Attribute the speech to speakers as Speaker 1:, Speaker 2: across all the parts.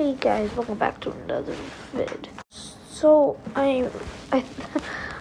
Speaker 1: Hey guys, welcome back to another vid. So I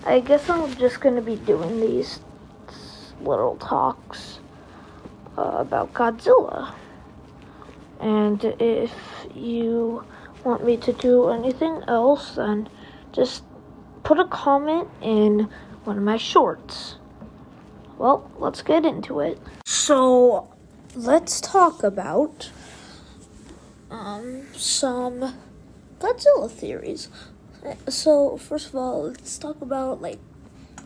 Speaker 1: I guess I'm just gonna be doing these little talks about Godzilla. And if you want me to do anything else, then just put a comment in one of my shorts. Well, let's get into it. So let's talk about some Godzilla theories. So first of all, let's talk about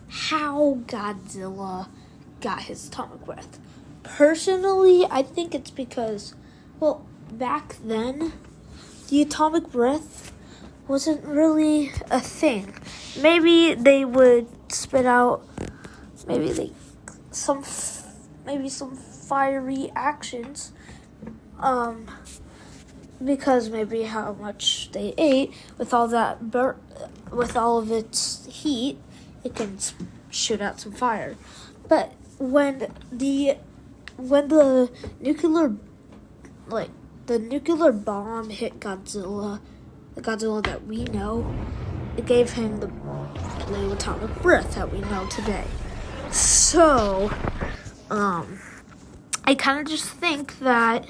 Speaker 1: how Godzilla got his atomic breath. Personally, I think it's because, well, back then, the atomic breath wasn't really a thing. Maybe they would spit out, some fiery actions, because maybe how much they ate with all that with all of its heat, it can shoot out some fire. But when the nuclear bomb hit Godzilla, the Godzilla that we know, it gave him the blue atomic breath that we know today. So, I kind of just think that,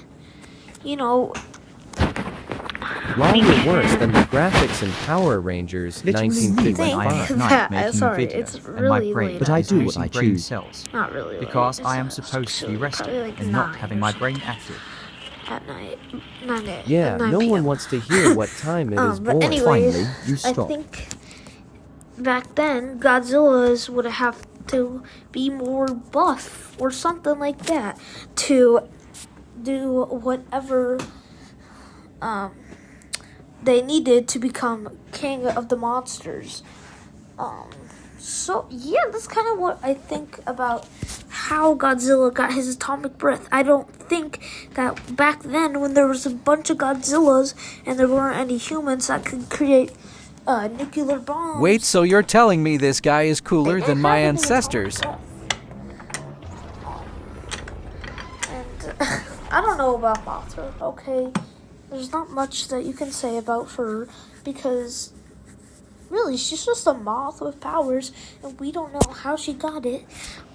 Speaker 2: Longer worse than the graphics in Power Rangers 1955.
Speaker 1: Sorry, it's really late.
Speaker 3: But I do what I choose.
Speaker 4: Cells.
Speaker 1: Not really
Speaker 4: Because
Speaker 1: late.
Speaker 4: I am supposed to be resting and not having my brain active.
Speaker 1: At night. 9 a.m.
Speaker 2: Yeah,
Speaker 1: 9
Speaker 2: no
Speaker 1: p.m.
Speaker 2: one wants to hear what time it is
Speaker 1: But
Speaker 2: born.
Speaker 1: anyways,
Speaker 3: Finally, you stop.
Speaker 1: I think back then, Godzilla's would have to be more buff or something like that to do whatever they needed to become king of the monsters. So yeah, that's kind of what I think about how Godzilla got his atomic breath. I don't think that back then, when there was a bunch of Godzillas and there weren't any humans that could create nuclear bombs.
Speaker 5: Wait, so you're telling me this guy is cooler than my ancestors?
Speaker 1: And I don't know about Mothra, okay? There's not much that you can say about her because really she's just a moth with powers and we don't know how she got it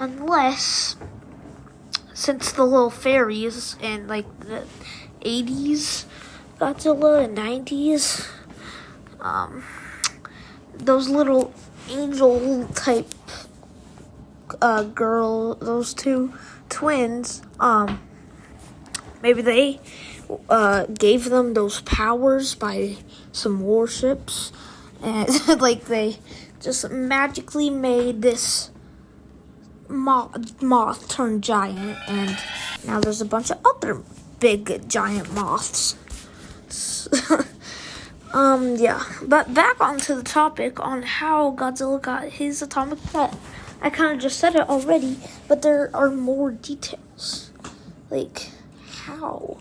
Speaker 1: unless, since the little fairies in the 80s Godzilla and 90s, those little angel type those two twins, maybe they gave them those powers by some warships, and they just magically made this moth turn giant, and now there's a bunch of other big giant moths. Yeah, but back onto the topic on how Godzilla got his atomic breath. I kind of just said it already, but there are more details. How?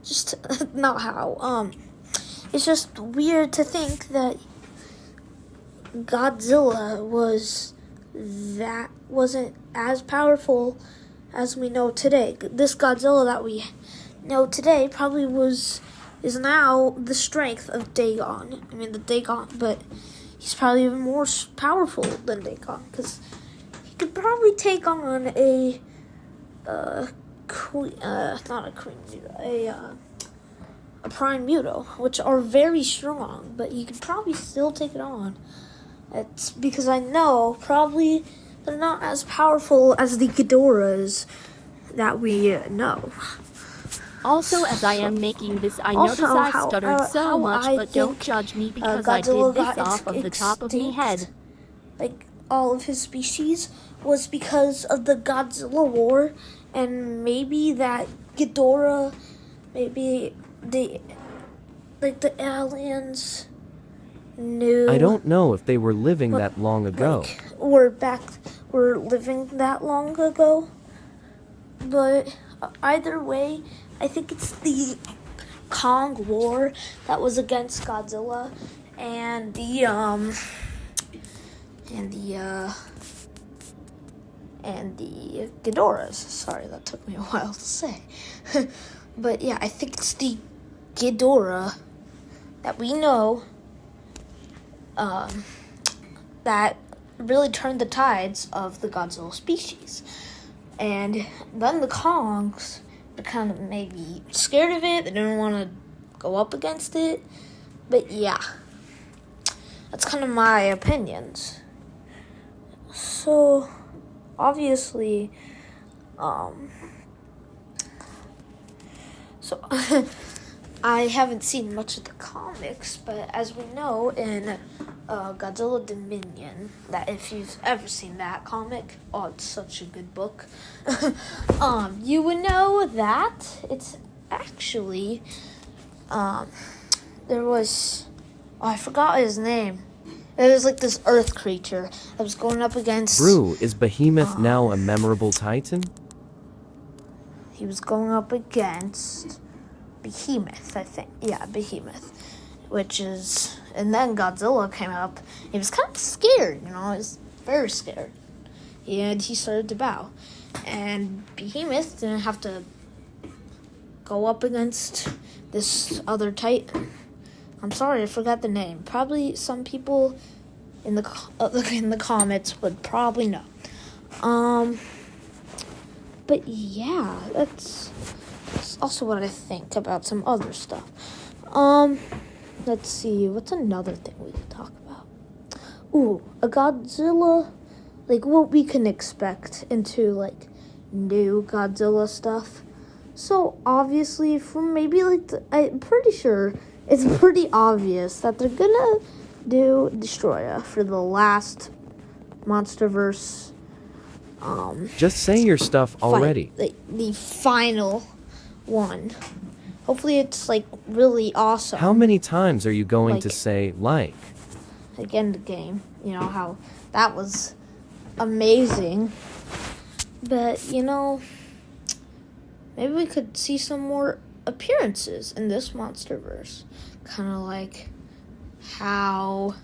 Speaker 1: Just not how. It's just weird to think that Godzilla wasn't as powerful as we know today. This Godzilla that we know today probably is now the strength of Dagon. I mean, the Dagon, but he's probably even more powerful than Dagon because he could probably take on a Prime Muto, which are very strong, but you could probably still take it on. It's because I know probably they're not as powerful as the Ghidorahs that we know.
Speaker 6: Also, as I am making this, I notice I stuttered so much, but don't judge me because I did this off of the top of my head.
Speaker 1: All of his species was because of the Godzilla War, and maybe that Ghidorah, maybe the aliens knew.
Speaker 2: I don't know if they were living that long ago.
Speaker 1: Were living that long ago. But either way, I think it's the Kong War that was against Godzilla and the Ghidorahs. Sorry, that took me a while to say. But yeah, I think it's the Ghidorah that we know that really turned the tides of the Godzilla species. And then the Kongs were kind of maybe scared of it. They didn't want to go up against it. But yeah, that's kind of my opinions. So, obviously, I haven't seen much of the comics, but as we know in Godzilla Dominion, that if you've ever seen that comic, oh, it's such a good book, you would know that it's actually, there was, I forgot his name. It was like this earth creature that was going up against...
Speaker 2: Brew, is Behemoth now a memorable titan?
Speaker 1: He was going up against Behemoth, I think. Yeah, Behemoth. Which is... And then Godzilla came up. He was kind of scared, he was very scared. And he started to bow. And Behemoth didn't have to go up against this other titan. I'm sorry, I forgot the name. Probably some people in the comments would probably know. But yeah, that's also what I think about some other stuff. Let's see, what's another thing we could talk about? Ooh, a Godzilla, like what we can expect into like new Godzilla stuff. So obviously, from maybe like I'm pretty sure it's pretty obvious that they're gonna do Destroyer for the last MonsterVerse.
Speaker 2: Just say your stuff already.
Speaker 1: The final one. Hopefully it's like really awesome.
Speaker 2: How many times are you going to say like?
Speaker 1: Again, the game. You know how that was amazing. But maybe we could see some more appearances in this MonsterVerse. Kind of like how,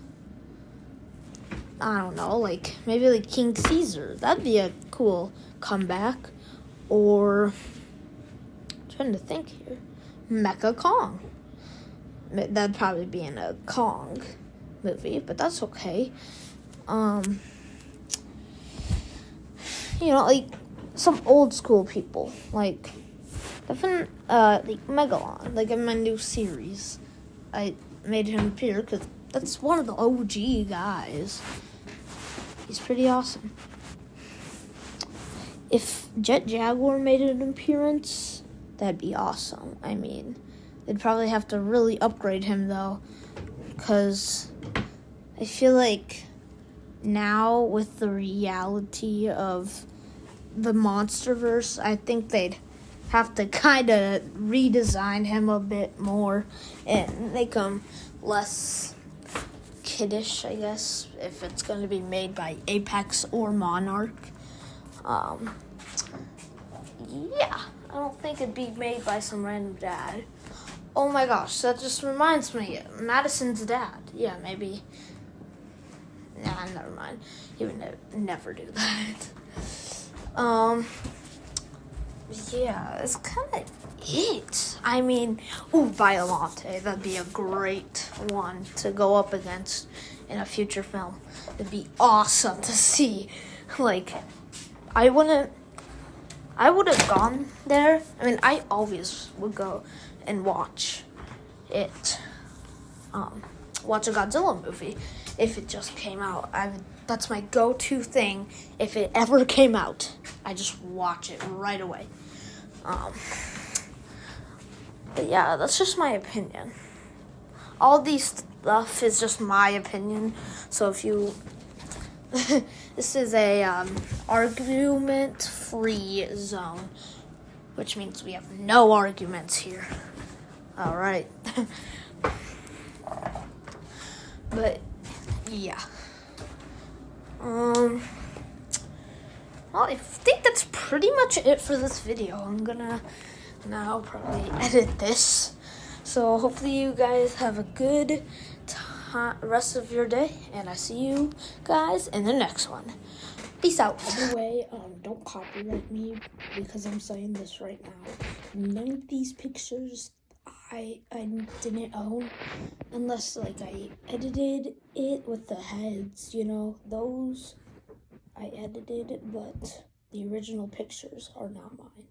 Speaker 1: I don't know, like maybe like King Caesar. That'd be a cool comeback. Or, I'm trying to think here, Mecha Kong. That'd probably be in a Kong movie, but that's okay. Like some old school people, like different, like Megalon, like in my new series, I made him appear because that's one of the OG guys. He's pretty awesome. If Jet Jaguar made an appearance, that'd be awesome. I mean, they'd probably have to really upgrade him though, because I feel like now with the reality of the MonsterVerse, I think they'd have to kind of redesign him a bit more and make him less kiddish, I guess, if it's going to be made by Apex or Monarch. Yeah, I don't think it'd be made by some random dad. Oh my gosh, that just reminds me, Madison's dad. Yeah, maybe. Nah, never mind. He would never do that. Yeah, that's kind of it. I mean, Violante, that'd be a great one to go up against in a future film. It'd be awesome to see. Like, I would have gone there. I mean, I always would go and watch it. Watch a Godzilla movie if it just came out. That's my go-to thing. If it ever came out, I just watch it right away. But yeah, that's just my opinion. All these stuff is just my opinion. So if you, this is a argument-free zone, which means we have no arguments here. All right. But yeah. Well, I think that's pretty much it for this video. I'm gonna now probably edit this. So hopefully you guys have a good rest of your day, and I see you guys in the next one. Peace out. By the way, don't copyright me because I'm saying this right now. None of these pictures I didn't own, unless like I edited it with the heads, you know, those I edited, but the original pictures are not mine.